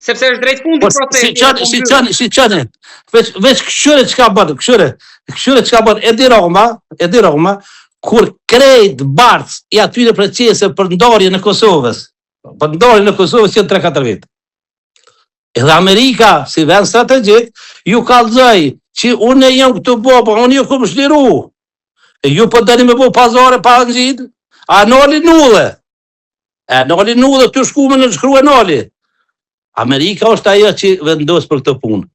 sepse është drejt fundit procesi. Si qënë, veç këshyre që ka bërë, këshyre që ka bërë, Edi Roma, kur krejt barës i atyre procese për ndarje në Kosovës, që 3-4 vjetë. Edhe Amerika, si vend strategjik, ju kalëzoj që unë e jam këtu boba, unë ju këmë shliru. E ju për dëni me bo pazare pa në gjithë, a nali nullë. Nali nullë, të shku me në shkru e nali. Amerika është ajo që vendosë për këtë punë.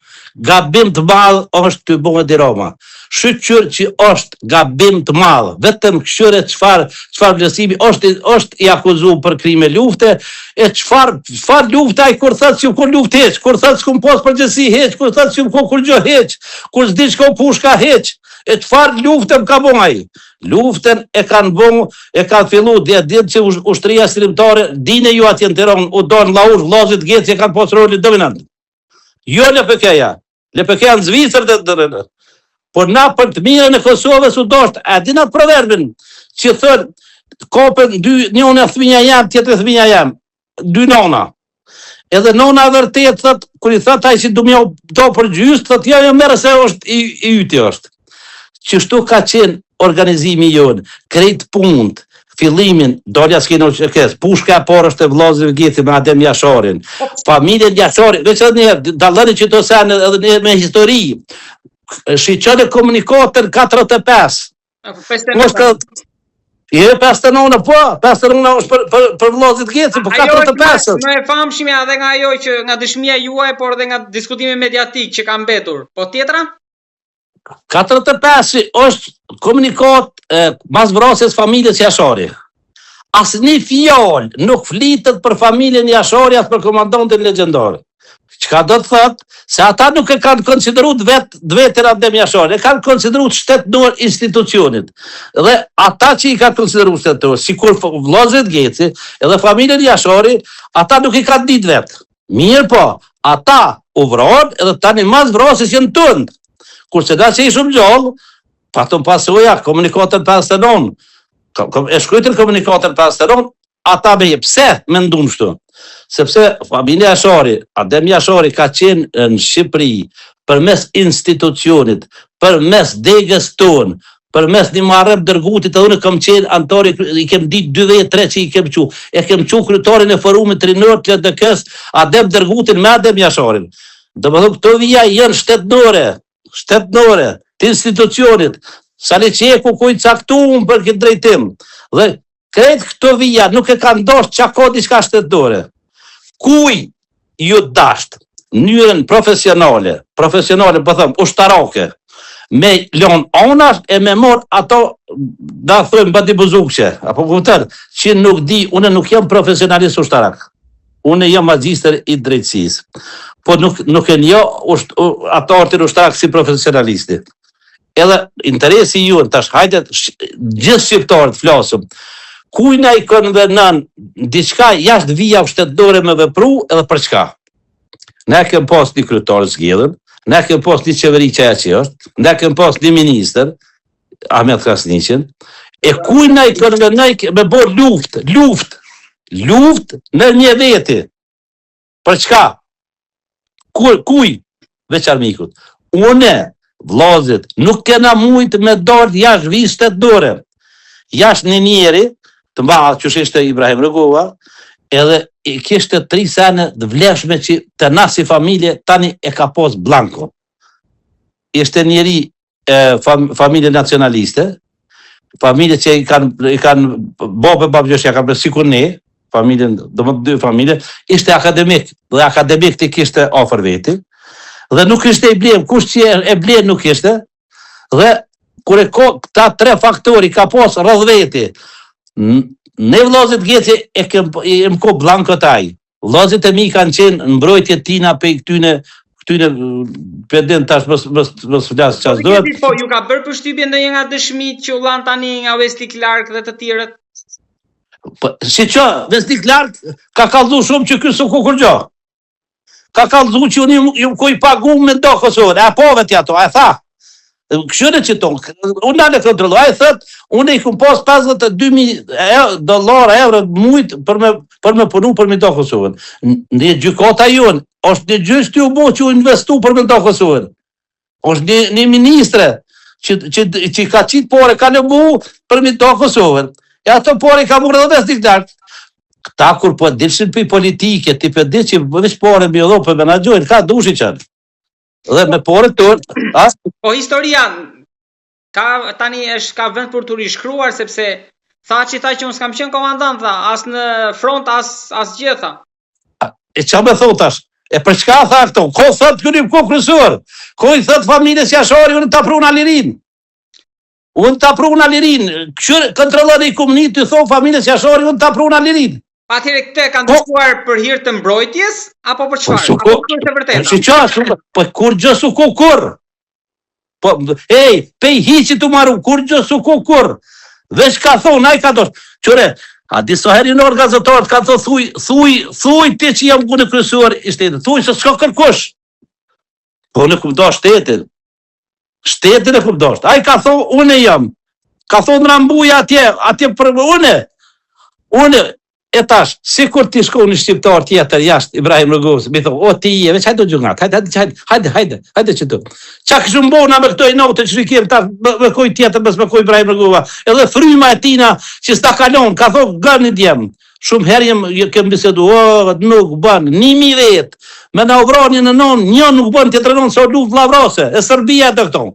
Gabim të madhë është të bo Edi Roma. Shqyqyr që është gabim të madhë. Vetëm këshyre qëfar vlerësimi është i akuzu për krime lufte, e qëfar lufte a i kur thëtë që kur luft heq, kur thëtë që kur posë përgjësi heq, kur thëtë që kur gjë heq, kur zdi që kur pushka heq, e qëfar luftën ka bojë? Luftën e kanë bojë, e kanë fillu, ditë që ushtria sërimtare, dine ju atje në Tiranë, u donë laush, vlazit gjetë që kanë posë roli dominant. Jo LPK-ja në Zvicër dhe por na për të mirën e Kosovës u doshtë, e dinat proverbin, që thërë, kopën, njën e thminja jam, tjetër e thminja jam, 2 nona. Edhe nona vërtet, thët, kër i thët, ajë që du mja do për gjysë, thët, jo mërë se është i yti është. Qështu ka qenë organizimi jonë, krejt punët, fillimin, dolja s'kino që kësë, pushka e porë është e vlozëve gjithi me Adem Jasharin, familjen Jasharin, veç edhe njëherë, dalëni që të senë edhe njëherë me histori, shqyqën e komunikatën 45. 59, po, 59 është për vlozit gjithi, po 45. Ajo është më e famshme edhe nga ajo që nga dëshmia juaj, por edhe nga diskutimi mediatik që ka mbetur, po tjetra? 45 është komunikat mas vrasjes familjes Jashari. Asë një fjallë nuk flitet për familjen Jashari as për komandantin legjendar. Çka do të thëtë, se ata nuk e kanë konsiderut vetën Adem Jashari, e kanë konsiderut shtetënor institucionit. Dhe ata që i kanë konsiderut shtetënor, si kur vllazët Geci, edhe familjen Jashari, ata nuk i kanë ditë vetë. Mirë po, ata u vronë edhe tani mas vrasjes jenë tëndë. Kurse da që i shumë gjallë, pa të më pasoja, komunikatën 59, e shkrytër komunikatën 59, ata me pse me ndunë shtu. Sepse familja Jashari, Adem Jashari ka qenë në Shqipëri, për mes institucionit, për mes degës tonë, për mes një marrëp dërgutit, edhe unë kam qenë antori, i kem ditë 2-3 që i kem qu, e kem qu kryetarin e forumit trinor të LDK-s, Adem dërgutin me Adem Jasharin. Dhe më thë këto vija jenë shtetënore, të institucionit, sali qeku kuj caktumë për këtë drejtim. Dhe kretë këto vija nuk e kanë doshtë që ka diçka shtetënore. Kuj ju dashtë njërën profesionale, po thëmë, ushtarake, me lonë onash e me mor ato, da thëmë, bëti buzukqe, apo këtër, që nuk di, une nuk jam profesionalist ushtarak. Unë jam magjister i drejtësisë, po nuk e njo ato artin ushtarak si profesionalisti. Edhe interesi ju në tash hajdet gjithë shqiptarët flasëm, kujna i konvenon diçka jashtë vija shtetënore me vepru edhe për çka. Ne kem pas një kryetar zgjedhur, ne kem pas një qeveri që është, ne kem pas një ministër, Ahmet Krasniqin, e kujna i konvenoj me bo luft në një veti. Për çka? Kuj? Veç armikut. Une, vllazit, nuk kena mujtë me dalë jashtë vijë shtetënore. Jashtë një njeri, të mba që ishte Ibrahim Rëgova, edhe i kishte 3 sene të vleshme që të na si familje tani e ka pos Blanko. Ishte njeri familje nacionaliste, familje që i kanë bobe babgjoshja, ka për sikur ne, familjen, do më të 2 familje, ishte akademik, dhe akademik të kishte ofër veti, dhe nuk ishte i blem, kush që e blem nuk ishte, dhe kure këta 3 faktori ka pos rrëdh veti, ne vllazit Geci e më ko Blanko taj, vllazit e mi kanë qenë në mbrojtje tina pe këtyne pedin tash mës flasë qas dohet. Po, ju ka bërë përshtypje ndonjë nga dëshmit që u lan tani nga Wesley Clark dhe të tjerët? Si që, Wesley Clark ka kallëzu shumë që kësë ku kur gjo. Ka kallëzu që unë ku i pagu me do Kosovën, e po veti ato, e tha. Këshyre që tonë, unë ale kontrolu, a e thët, unë i këmë pos 52.000 $, euro mujtë për me punu për me do Kosovën. Në gjykota jonë, është një gjysh të u bo që u investu për me nda Kosovën. është një ministre që ka qitë pore, ka në bu për me nda Kosovën. E ato pore ka mërë dhe dhe lartë. Këta kur po dilshin për politike, ti për di që vëvish pore me edhe për menagjojnë, ka dushi qënë. Dhe me pore tërë, Po historia, tani është ka vend për të rishkruar, sepse tha që unë s'kam qenë komandant, tha, as në front, as gjitha. E qa me thotash? E për çka tha këto? Ko thot kërim ko kryesuar? Ko i thot familjes Jashari, unë të apru në Alirin. Unë të apru në Alirin. Kontrollon i komunit të thonë familjes Jashari, unë të apru në Alirin. Atëherë këte kanë dështuar për hir të mbrojtjes, apo për çfarë? Apo për të vërtetë? Po kur gjë su ku kur? Po, pej hiqi të maru, kur gjë su ku kur? Dhe shka thonë, ai ka dosh. Qëre, a disa herë në organizatorët ka thonë, thuj ti që jam ku në kryesuar i shtetit, thuj se s'ka kërkush. Po në këmë do shtetin. Shtetin e këmë do shtë. Ai ka thonë, une jam. Ka thonë Rambuja atje për une, e tash, si kur ti shko një shqiptar tjetër jashtë Ibrahim Rëgovës, mi thonë, o ti je, veç hajdo gjungat, hajde që tu. Qa këshu mbona me këto i note që rikim, ta me koj tjetër, me koj Ibrahim Rëgova, edhe fryma e tina që s'ta kalon, ka thonë, gërni djemë, shumë herë kem bisedu, nuk bën, 1010, me në uvrani në non, një nuk bën tjetër non, se o luft lavrose, e Serbia dhe këto.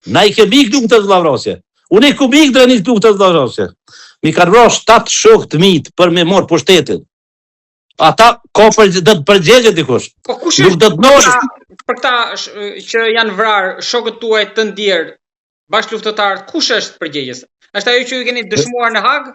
Na i kemi ik luft të lavrose. Unë i kum ik dhe një luft të lavrose. Mi kanë vra 7 shok të mitë për me morë pushtetin. Ata ka dhe të përgjegje dikush. Po kush është për këta që janë vrarë shokët tuaj të ndjerë, bashkë luftëtarët, kush është përgjegjës? Është ajo që ju keni dëshmuar në Hag?